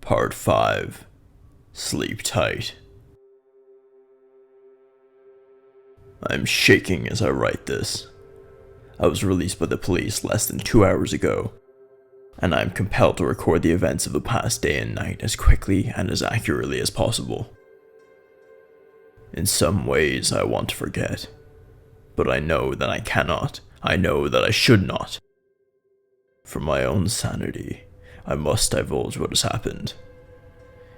Part 5. Sleep tight. I'm shaking as I write this. I was released by the police less than 2 hours ago, and I am compelled to record the events of the past day and night as quickly and as accurately as possible. In some ways I want to forget, but I know that I cannot. I know that I should not. For my own sanity, I must divulge what has happened.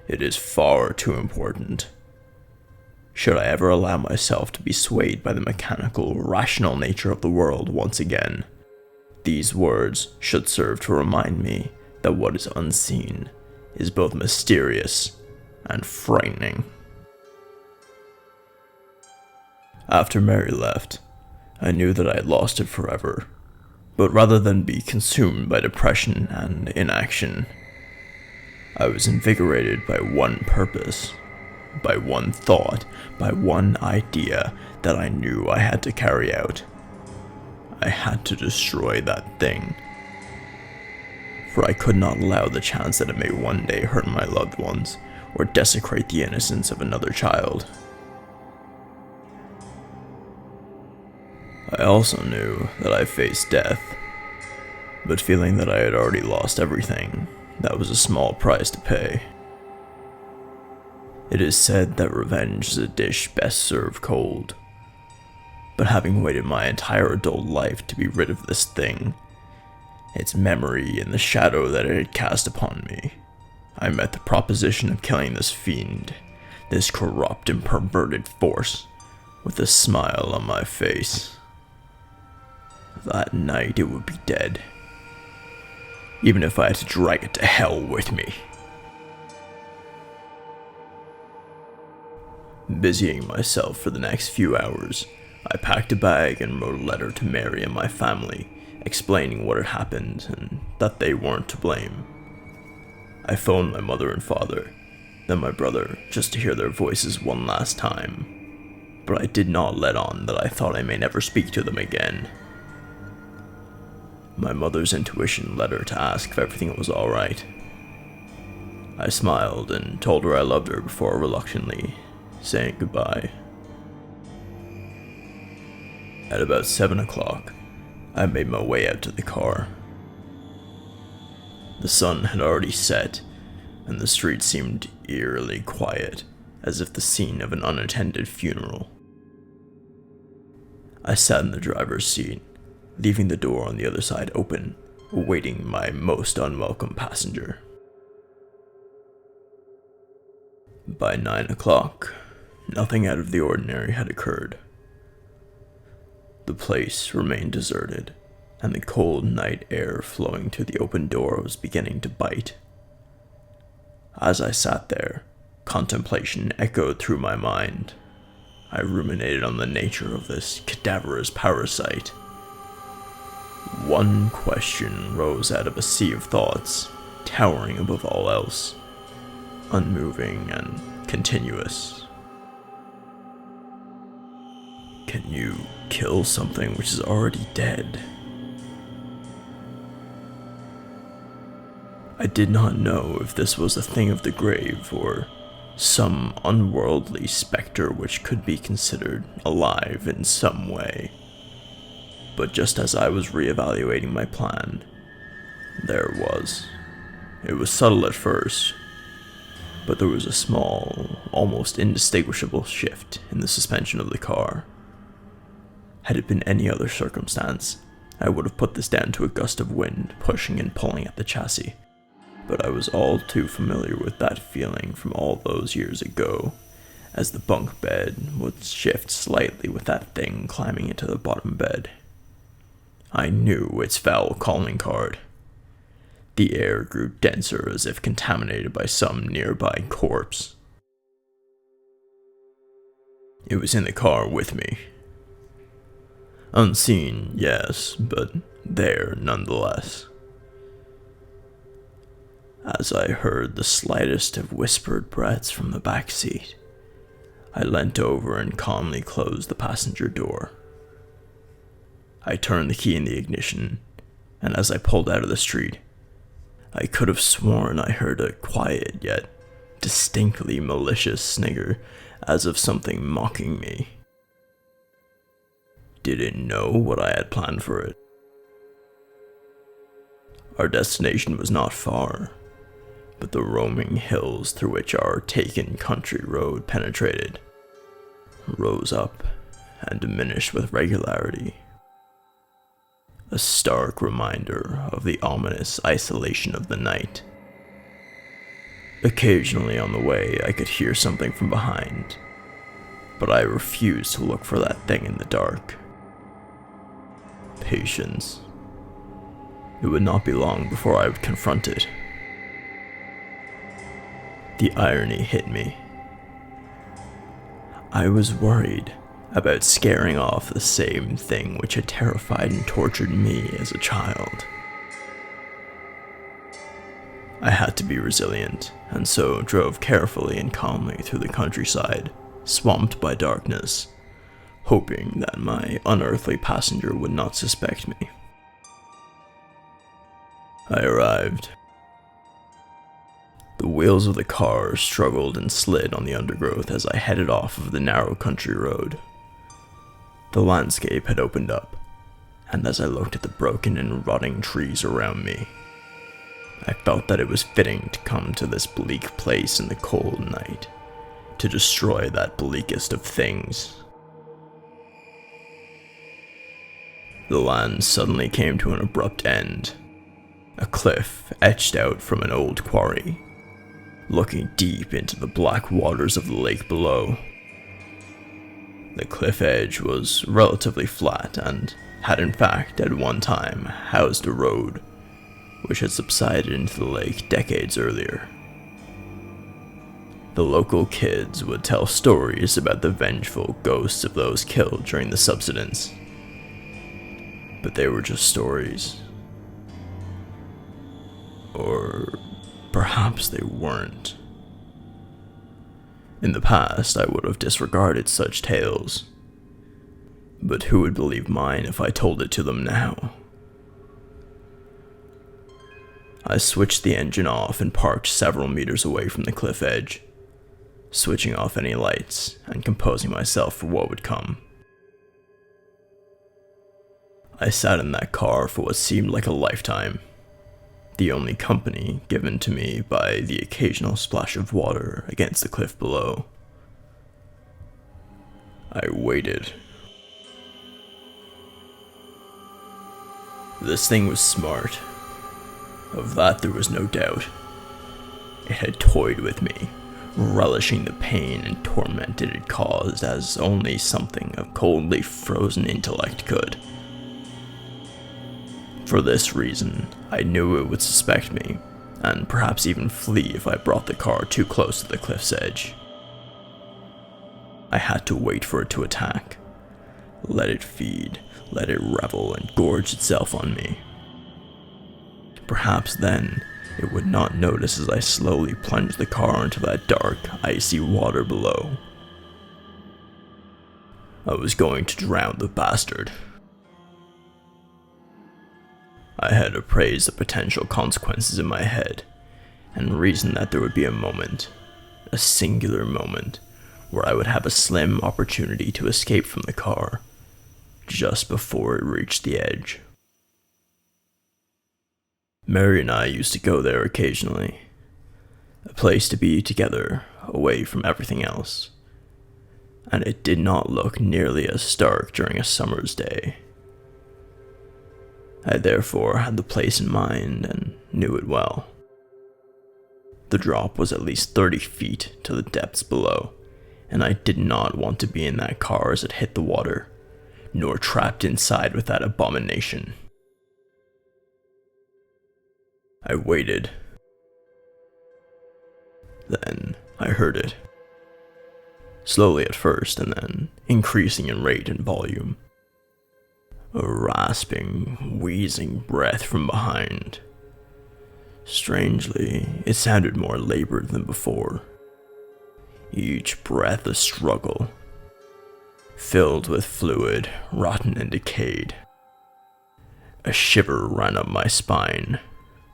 It is far too important. Should I ever allow myself to be swayed by the mechanical, rational nature of the world once again, these words should serve to remind me that what is unseen is both mysterious and frightening. After Mary left, I knew that I had lost it forever, but rather than be consumed by depression and inaction, I was invigorated by one purpose, by one thought, by one idea that I knew I had to carry out. I had to destroy that thing, for I could not allow the chance that it may one day hurt my loved ones or desecrate the innocence of another child. I also knew that I faced death, but feeling that I had already lost everything, that was a small price to pay. It is said that revenge is a dish best served cold, but having waited my entire adult life to be rid of this thing, its memory and the shadow that it had cast upon me, I met the proposition of killing this fiend, this corrupt and perverted force, with a smile on my face. That night it would be dead, even if I had to drag it to hell with me. Busying myself for the next few hours, I packed a bag and wrote a letter to Mary and my family, explaining what had happened and that they weren't to blame. I phoned my mother and father, then my brother, just to hear their voices one last time, but I did not let on that I thought I may never speak to them again. My mother's intuition led her to ask if everything was alright. I smiled and told her I loved her before reluctantly saying goodbye. At about 7 o'clock, I made my way out to the car. The sun had already set, and the street seemed eerily quiet, as if the scene of an unattended funeral. I sat in the driver's seat, leaving the door on the other side open, awaiting my most unwelcome passenger. By 9 o'clock, nothing out of the ordinary had occurred. The place remained deserted, and the cold night air flowing through the open door was beginning to bite. As I sat there, contemplation echoed through my mind. I ruminated on the nature of this cadaverous parasite. One question rose out of a sea of thoughts, towering above all else, unmoving and continuous. Can you kill something which is already dead? I did not know if this was a thing of the grave or some unworldly specter which could be considered alive in some way. But just as I was reevaluating my plan, there it was. It was subtle at first, but there was a small, almost indistinguishable shift in the suspension of the car. Had it been any other circumstance, I would have put this down to a gust of wind pushing and pulling at the chassis, but I was all too familiar with that feeling from all those years ago, as the bunk bed would shift slightly with that thing climbing into the bottom bed. I knew its foul calling card. The air grew denser as if contaminated by some nearby corpse. It was in the car with me. Unseen, yes, but there nonetheless. As I heard the slightest of whispered breaths from the back seat, I leant over and calmly closed the passenger door. I turned the key in the ignition, and as I pulled out of the street, I could have sworn I heard a quiet yet distinctly malicious snigger, as of something mocking me. Did it know what I had planned for it? Our destination was not far, but the roaming hills through which our taken country road penetrated rose up and diminished with regularity. A stark reminder of the ominous isolation of the night. Occasionally on the way, I could hear something from behind, but I refused to look for that thing in the dark. Patience. It would not be long before I would confront it. The irony hit me. I was worried about scaring off the same thing which had terrified and tortured me as a child. I had to be resilient, and so drove carefully and calmly through the countryside, swamped by darkness, hoping that my unearthly passenger would not suspect me. I arrived. The wheels of the car struggled and slid on the undergrowth as I headed off of the narrow country road. The landscape had opened up, and as I looked at the broken and rotting trees around me, I felt that it was fitting to come to this bleak place in the cold night, to destroy that bleakest of things. The land suddenly came to an abrupt end, a cliff etched out from an old quarry, looking deep into the black waters of the lake below. The cliff edge was relatively flat and had in fact at one time housed a road, which had subsided into the lake decades earlier. The local kids would tell stories about the vengeful ghosts of those killed during the subsidence, but they were just stories. Or perhaps they weren't. In the past, I would have disregarded such tales, but who would believe mine if I told it to them now? I switched the engine off and parked several meters away from the cliff edge, switching off any lights and composing myself for what would come. I sat in that car for what seemed like a lifetime, the only company given to me by the occasional splash of water against the cliff below. I waited. This thing was smart. Of that there was no doubt. It had toyed with me, relishing the pain and torment it had caused as only something of coldly frozen intellect could. For this reason, I knew it would suspect me, and perhaps even flee if I brought the car too close to the cliff's edge. I had to wait for it to attack. Let it feed, let it revel and gorge itself on me. Perhaps then, it would not notice as I slowly plunged the car into that dark, icy water below. I was going to drown the bastard. I had appraised the potential consequences in my head, and reasoned that there would be a moment, a singular moment, where I would have a slim opportunity to escape from the car, just before it reached the edge. Mary and I used to go there occasionally, a place to be together, away from everything else, and it did not look nearly as stark during a summer's day. I therefore had the place in mind and knew it well. The drop was at least 30 feet to the depths below, and I did not want to be in that car as it hit the water, nor trapped inside with that abomination. I waited. Then I heard it. Slowly at first, and then increasing in rate and volume. A rasping, wheezing breath from behind. Strangely, it sounded more labored than before. Each breath a struggle, filled with fluid, rotten and decayed. A shiver ran up my spine,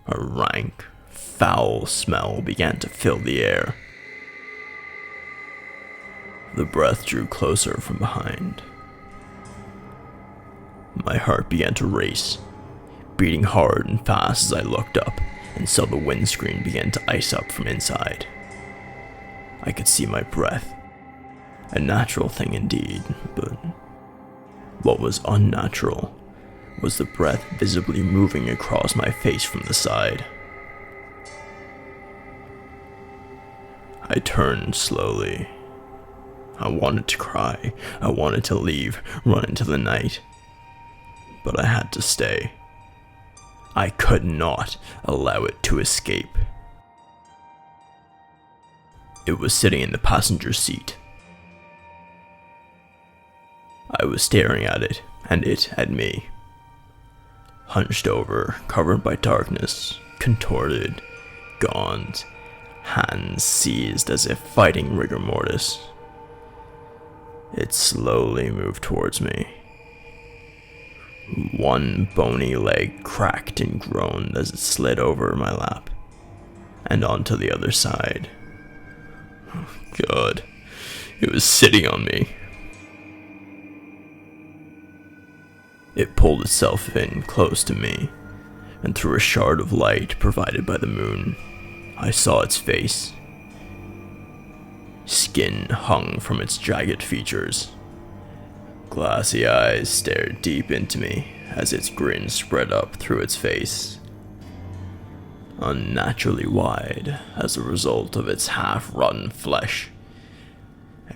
a rank, foul smell began to fill the air. The breath drew closer from behind. My heart began to race, beating hard and fast as I looked up and saw the windscreen begin to ice up from inside. I could see my breath. A natural thing indeed, but what was unnatural was the breath visibly moving across my face from the side. I turned slowly. I wanted to cry. I wanted to leave, run into the night. But I had to stay. I could not allow it to escape. It was sitting in the passenger seat. I was staring at it, and it at me. Hunched over, covered by darkness, contorted, gaunt, hands seized as if fighting rigor mortis. It slowly moved towards me. One bony leg cracked and groaned as it slid over my lap, and onto the other side. Oh God, it was sitting on me. It pulled itself in close to me, and through a shard of light provided by the moon, I saw its face. Skin hung from its jagged features. Glassy eyes stared deep into me as its grin spread up through its face. Unnaturally wide as a result of its half-rotten flesh,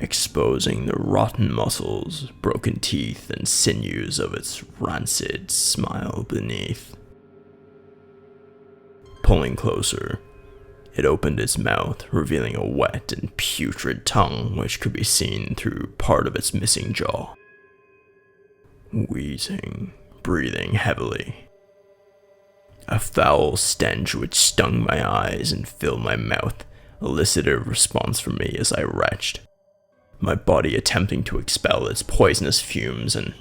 exposing the rotten muscles, broken teeth, and sinews of its rancid smile beneath. Pulling closer, it opened its mouth, revealing a wet and putrid tongue which could be seen through part of its missing jaw. Wheezing, breathing heavily. A foul stench which stung my eyes and filled my mouth elicited a response from me as I retched, my body attempting to expel its poisonous fumes, and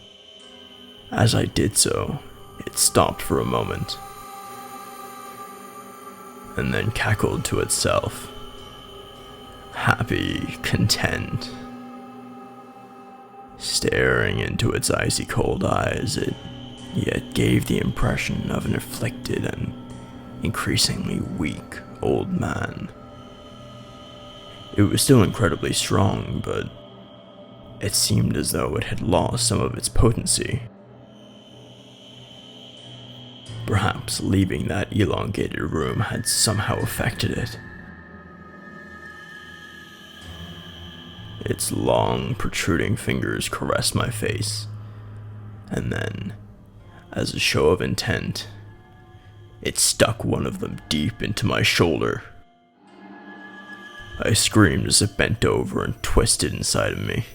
as I did so, it stopped for a moment, and then cackled to itself, happy, content. Staring into its icy cold eyes, it yet gave the impression of an afflicted and increasingly weak old man. It was still incredibly strong, but it seemed as though it had lost some of its potency. Perhaps leaving that elongated room had somehow affected it. Its long, protruding fingers caressed my face, and then, as a show of intent, it stuck one of them deep into my shoulder. I screamed as it bent over and twisted inside of me,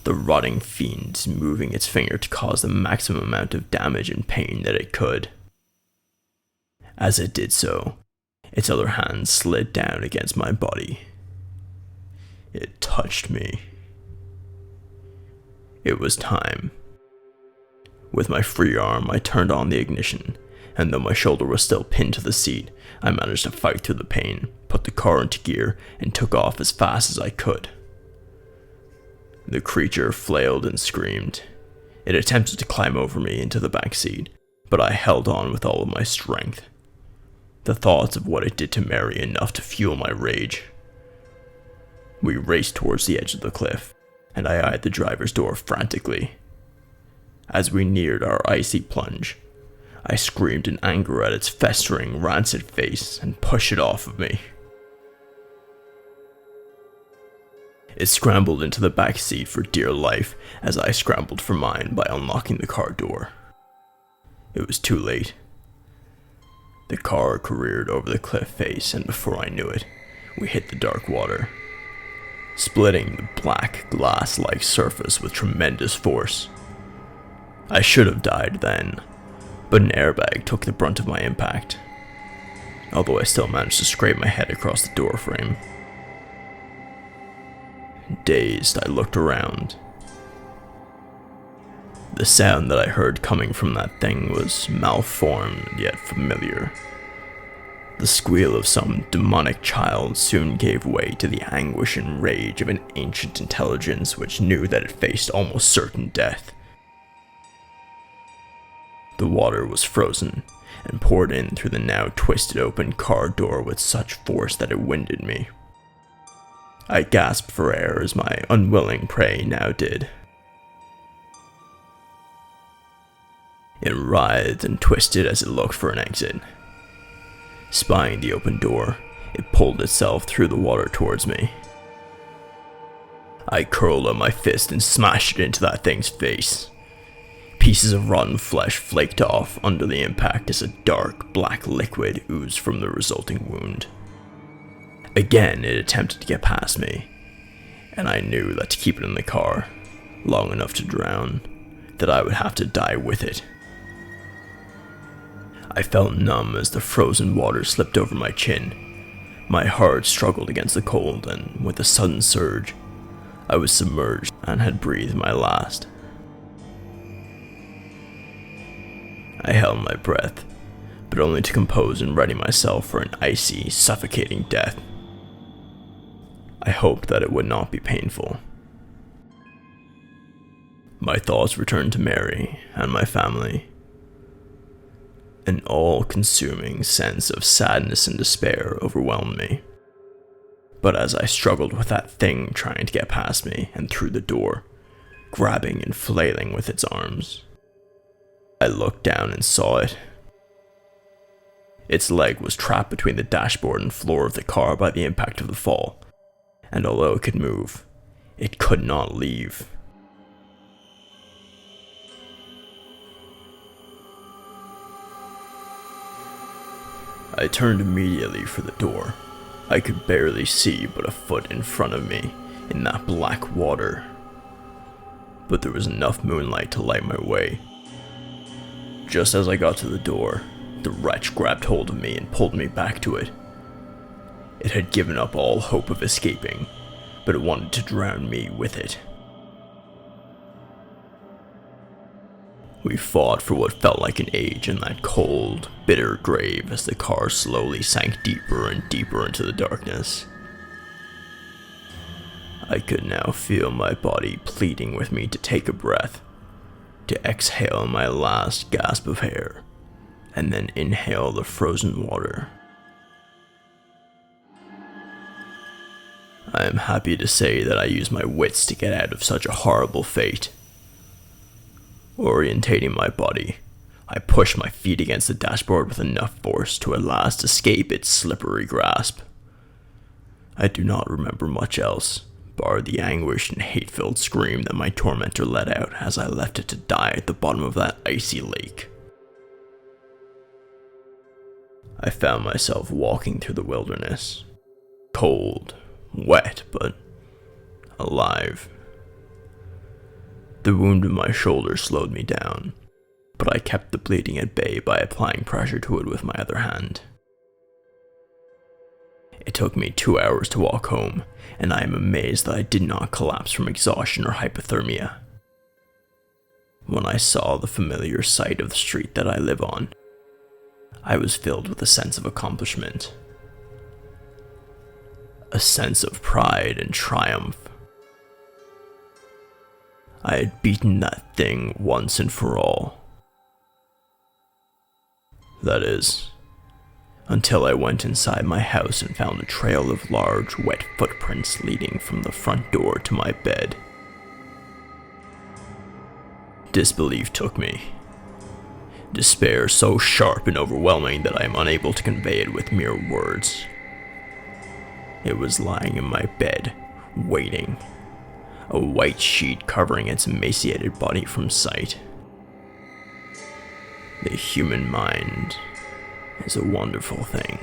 the rotting fiend moving its finger to cause the maximum amount of damage and pain that it could. As it did so, its other hand slid down against my body. It touched me. It was time. With my free arm, I turned on the ignition, and though my shoulder was still pinned to the seat, I managed to fight through the pain, put the car into gear, and took off as fast as I could. The creature flailed and screamed. It attempted to climb over me into the back seat, but I held on with all of my strength. The thoughts of what it did to Mary enough to fuel my rage. We raced towards the edge of the cliff, and I eyed the driver's door frantically. As we neared our icy plunge, I screamed in anger at its festering, rancid face and pushed it off of me. It scrambled into the back seat for dear life as I scrambled for mine by unlocking the car door. It was too late. The car careered over the cliff face, and before I knew it, we hit the dark water, splitting the black glass-like surface with tremendous force. I should have died then, but an airbag took the brunt of my impact, although I still managed to scrape my head across the door frame. Dazed, I looked around. The sound that I heard coming from that thing was malformed yet familiar. The squeal of some demonic child soon gave way to the anguish and rage of an ancient intelligence which knew that it faced almost certain death. The water was frozen and poured in through the now twisted open car door with such force that it winded me. I gasped for air as my unwilling prey now did. It writhed and twisted as it looked for an exit. Spying the open door, it pulled itself through the water towards me. I curled up my fist and smashed it into that thing's face. Pieces of rotten flesh flaked off under the impact as a dark, black liquid oozed from the resulting wound. Again, it attempted to get past me, and I knew that to keep it in the car, long enough to drown, that I would have to die with it. I felt numb as the frozen water slipped over my chin. My heart struggled against the cold, and with a sudden surge, I was submerged and had breathed my last. I held my breath, but only to compose and ready myself for an icy, suffocating death. I hoped that it would not be painful. My thoughts returned to Mary and my family. An all-consuming sense of sadness and despair overwhelmed me. But as I struggled with that thing trying to get past me and through the door, grabbing and flailing with its arms, I looked down and saw it. Its leg was trapped between the dashboard and floor of the car by the impact of the fall, and although it could move, it could not leave. I turned immediately for the door. I could barely see but a foot in front of me in that black water, but there was enough moonlight to light my way. Just as I got to the door, the wretch grabbed hold of me and pulled me back to it. It had given up all hope of escaping, but it wanted to drown me with it. We fought for what felt like an age in that cold, bitter grave as the car slowly sank deeper and deeper into the darkness. I could now feel my body pleading with me to take a breath, to exhale my last gasp of air, and then inhale the frozen water. I am happy to say that I used my wits to get out of such a horrible fate. Orientating my body, I pushed my feet against the dashboard with enough force to at last escape its slippery grasp. I do not remember much else, bar the anguished and hate-filled scream that my tormentor let out as I left it to die at the bottom of that icy lake. I found myself walking through the wilderness, cold, wet, but alive. The wound in my shoulder slowed me down, but I kept the bleeding at bay by applying pressure to it with my other hand. It took me 2 hours to walk home, and I am amazed that I did not collapse from exhaustion or hypothermia. When I saw the familiar sight of the street that I live on, I was filled with a sense of accomplishment. A sense of pride and triumph. I had beaten that thing once and for all. That is, until I went inside my house and found a trail of large, wet footprints leading from the front door to my bed. Disbelief took me. Despair so sharp and overwhelming that I am unable to convey it with mere words. It was lying in my bed, waiting. A white sheet covering its emaciated body from sight. The human mind is a wonderful thing.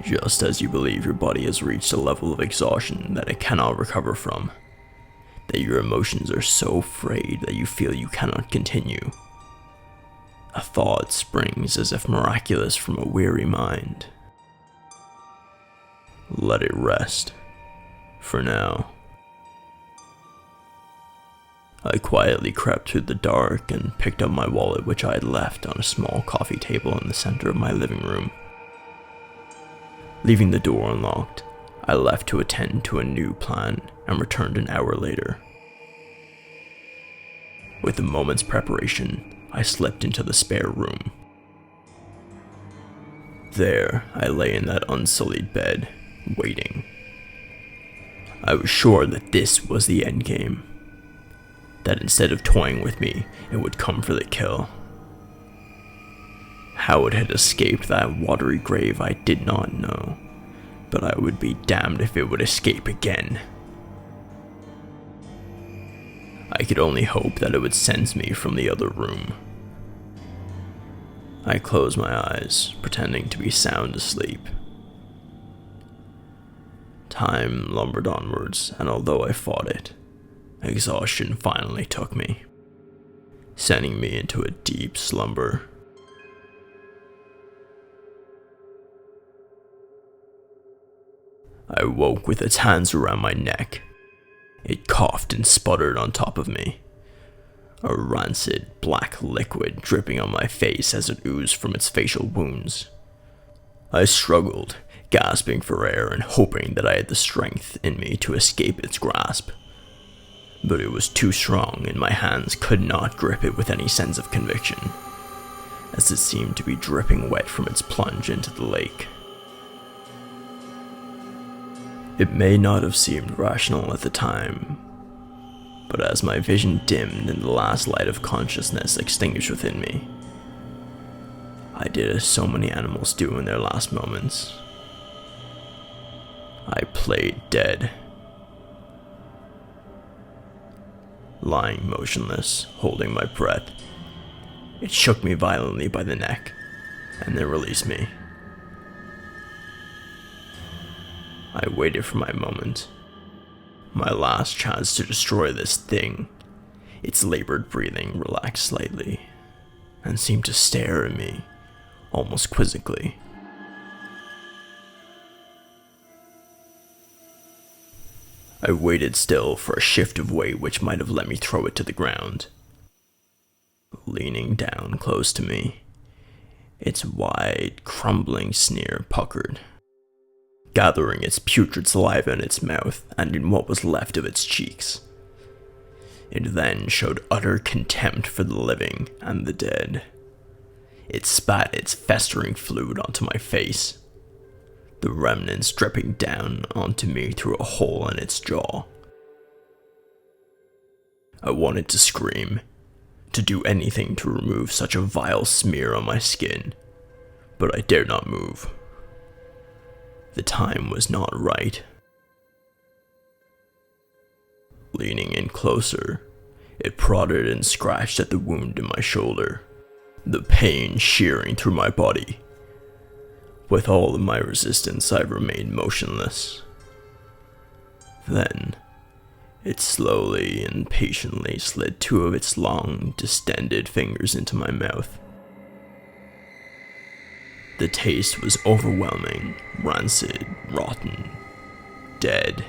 Just as you believe your body has reached a level of exhaustion that it cannot recover from, that your emotions are so frayed that you feel you cannot continue, a thought springs as if miraculous from a weary mind. Let it rest. For now. I quietly crept through the dark and picked up my wallet, which I had left on a small coffee table in the center of my living room. Leaving the door unlocked, I left to attend to a new plan and returned an hour later. With a moment's preparation, I slipped into the spare room. There, I lay in that unsullied bed, waiting. I was sure that this was the endgame. That instead of toying with me, it would come for the kill. How it had escaped that watery grave I did not know, but I would be damned if it would escape again. I could only hope that it would sense me from the other room. I closed my eyes, pretending to be sound asleep. Time lumbered onwards, and although I fought it, exhaustion finally took me, sending me into a deep slumber. I woke with its hands around my neck. It coughed and sputtered on top of me, a rancid black liquid dripping on my face as it oozed from its facial wounds. I struggled, gasping for air and hoping that I had the strength in me to escape its grasp. But it was too strong and my hands could not grip it with any sense of conviction, as it seemed to be dripping wet from its plunge into the lake. It may not have seemed rational at the time, but as my vision dimmed and the last light of consciousness extinguished within me, I did as so many animals do in their last moments. I played dead. Lying motionless, holding my breath, it shook me violently by the neck, and then released me. I waited for my moment, my last chance to destroy this thing. Its labored breathing relaxed slightly, and seemed to stare at me, almost quizzically. I waited still for a shift of weight which might have let me throw it to the ground. Leaning down close to me, its wide, crumbling sneer puckered, gathering its putrid saliva in its mouth and in what was left of its cheeks. It then showed utter contempt for the living and the dead. It spat its festering fluid onto my face, the remnants dripping down onto me through a hole in its jaw. I wanted to scream, to do anything to remove such a vile smear on my skin, but I dared not move. The time was not right. Leaning in closer, it prodded and scratched at the wound in my shoulder, the pain shearing through my body. With all of my resistance, I remained motionless. Then, it slowly and patiently slid two of its long, distended fingers into my mouth. The taste was overwhelming, rancid, rotten, dead.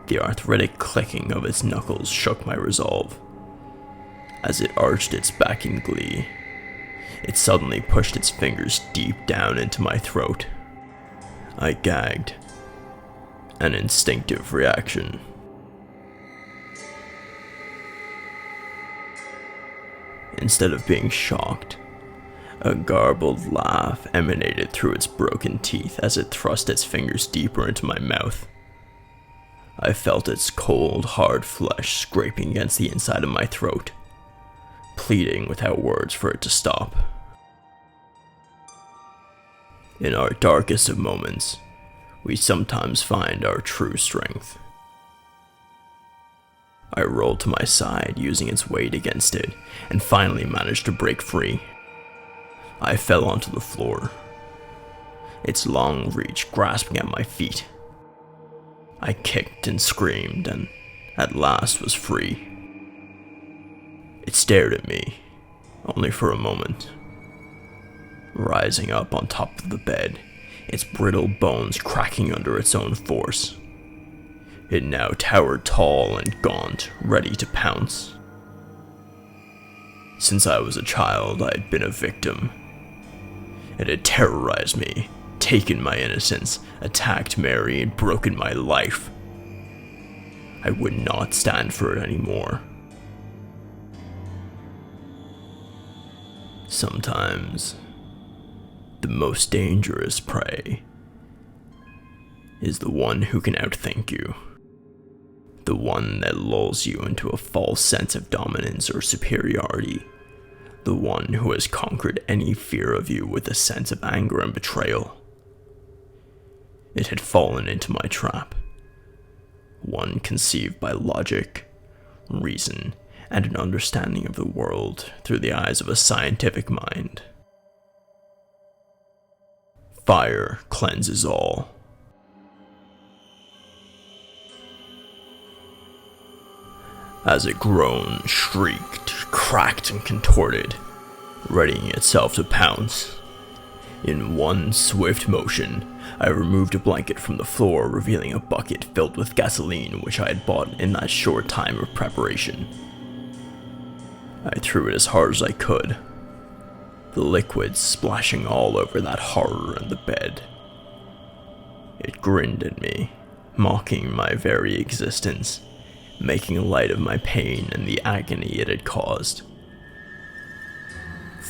The arthritic clicking of its knuckles shook my resolve. As it arched its back in glee, it suddenly pushed its fingers deep down into my throat. I gagged. An instinctive reaction. Instead of being shocked, a garbled laugh emanated through its broken teeth as it thrust its fingers deeper into my mouth. I felt its cold, hard flesh scraping against the inside of my throat, pleading without words for it to stop. In our darkest of moments, we sometimes find our true strength. I rolled to my side, using its weight against it, and finally managed to break free. I fell onto the floor, its long reach grasping at my feet. I kicked and screamed, and at last was free. It stared at me, only for a moment. Rising up on top of the bed, its brittle bones cracking under its own force. It now towered tall and gaunt, ready to pounce. Since I was a child, I had been a victim. It had terrorized me, taken my innocence, attacked Mary, and broken my life. I would not stand for it anymore. Sometimes, the most dangerous prey is the one who can outthink you. The one that lulls you into a false sense of dominance or superiority. The one who has conquered any fear of you with a sense of anger and betrayal. It had fallen into my trap. One conceived by logic, reason, and an understanding of the world through the eyes of a scientific mind. Fire cleanses all. As it groaned, shrieked, cracked, and contorted, readying itself to pounce. In one swift motion, I removed a blanket from the floor, revealing a bucket filled with gasoline which I had bought in that short time of preparation. I threw it as hard as I could, the liquid splashing all over that horror in the bed. It grinned at me, mocking my very existence, making light of my pain and the agony it had caused.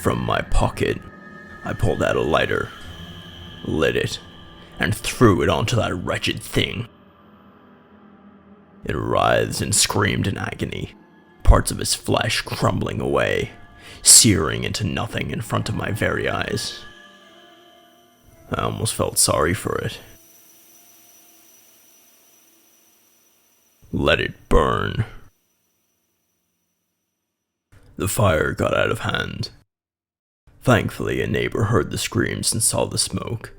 From my pocket, I pulled out a lighter, lit it, and threw it onto that wretched thing. It writhed and screamed in agony, parts of its flesh crumbling away, searing into nothing in front of my very eyes. I almost felt sorry for it. Let it burn. The fire got out of hand. Thankfully, a neighbor heard the screams and saw the smoke,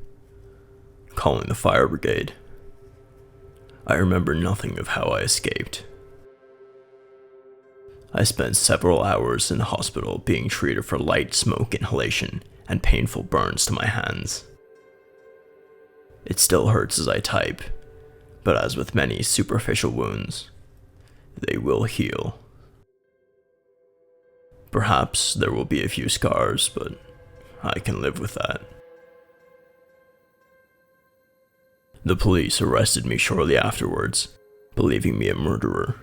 calling the fire brigade. I remember nothing of how I escaped. I spent several hours in the hospital being treated for light smoke inhalation and painful burns to my hands. It still hurts as I type, but as with many superficial wounds, they will heal. Perhaps there will be a few scars, but I can live with that. The police arrested me shortly afterwards, believing me a murderer.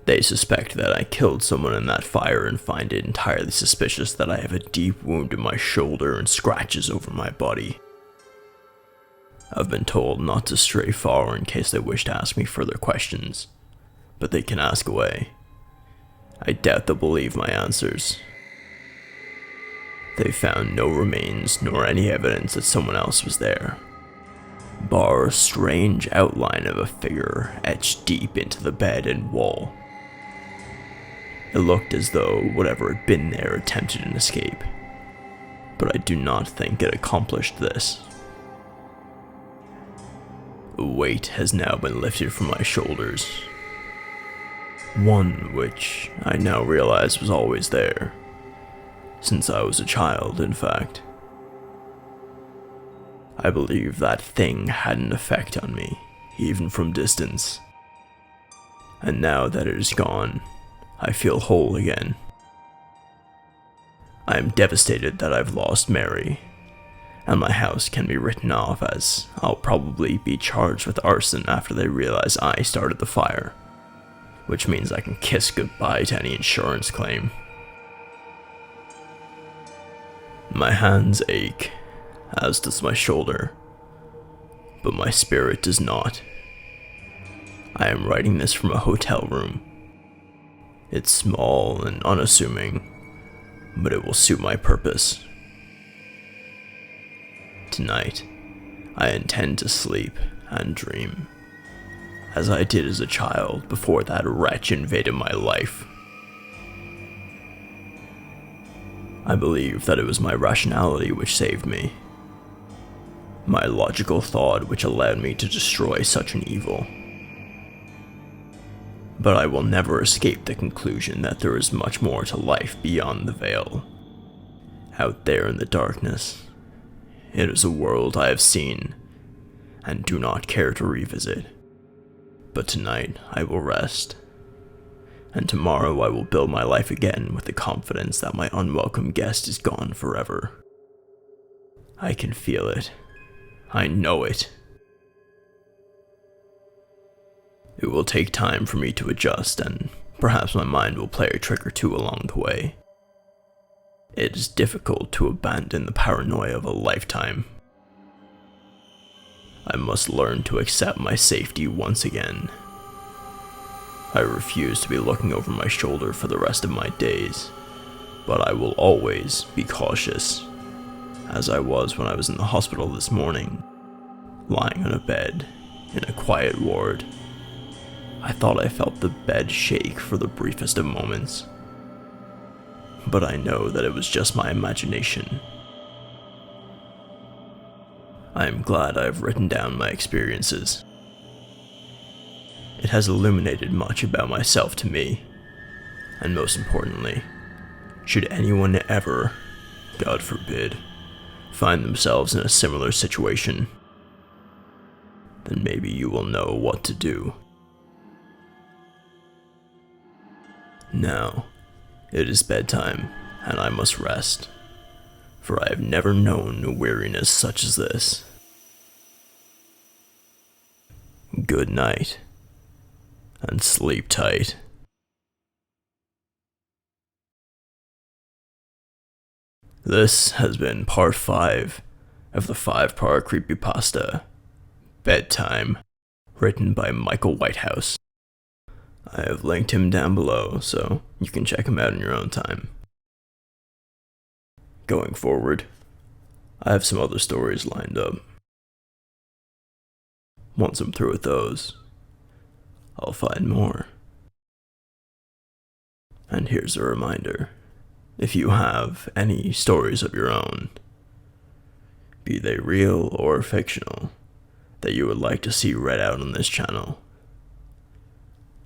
They suspect that I killed someone in that fire and find it entirely suspicious that I have a deep wound in my shoulder and scratches over my body. I've been told not to stray far in case they wish to ask me further questions, but they can ask away. I doubt they'll believe my answers. They found no remains nor any evidence that someone else was there, bar a strange outline of a figure etched deep into the bed and wall. It looked as though whatever had been there attempted an escape, but I do not think it accomplished this. A weight has now been lifted from my shoulders. One which I now realize was always there, since I was a child, in fact. I believe that thing had an effect on me, even from distance. And now that it is gone, I feel whole again. I am devastated that I've lost Mary, and my house can be written off as I'll probably be charged with arson after they realize I started the fire, which means I can kiss goodbye to any insurance claim. My hands ache, as does my shoulder, but my spirit does not. I am writing this from a hotel room. It's small and unassuming, but it will suit my purpose. Tonight, I intend to sleep and dream, as I did as a child before that wretch invaded my life. I believe that it was my rationality which saved me, my logical thought which allowed me to destroy such an evil. But I will never escape the conclusion that there is much more to life beyond the veil. Out there in the darkness, it is a world I have seen and do not care to revisit. But tonight I will rest, and tomorrow I will build my life again with the confidence that my unwelcome guest is gone forever. I can feel it. I know it. It will take time for me to adjust, and perhaps my mind will play a trick or two along the way. It is difficult to abandon the paranoia of a lifetime. I must learn to accept my safety once again. I refuse to be looking over my shoulder for the rest of my days, but I will always be cautious, as I was when I was in the hospital this morning, lying on a bed in a quiet ward. I thought I felt the bed shake for the briefest of moments, but I know that it was just my imagination. I am glad I have written down my experiences. It has illuminated much about myself to me, and most importantly, should anyone ever, God forbid, find themselves in a similar situation, then maybe you will know what to do. Now, it is bedtime, and I must rest, for I have never known a weariness such as this. Good night, and sleep tight. This has been part 5 of the 5-part creepypasta, Bedtime, written by Michael Whitehouse. I have linked him down below, so you can check him out in your own time. Going forward, I have some other stories lined up. Once I'm through with those, I'll find more. And here's a reminder, if you have any stories of your own, be they real or fictional, that you would like to see read out on this channel,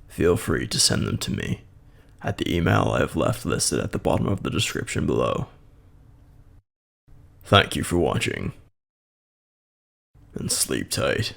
feel free to send them to me at the email I have left listed at the bottom of the description below. Thank you for watching, and sleep tight.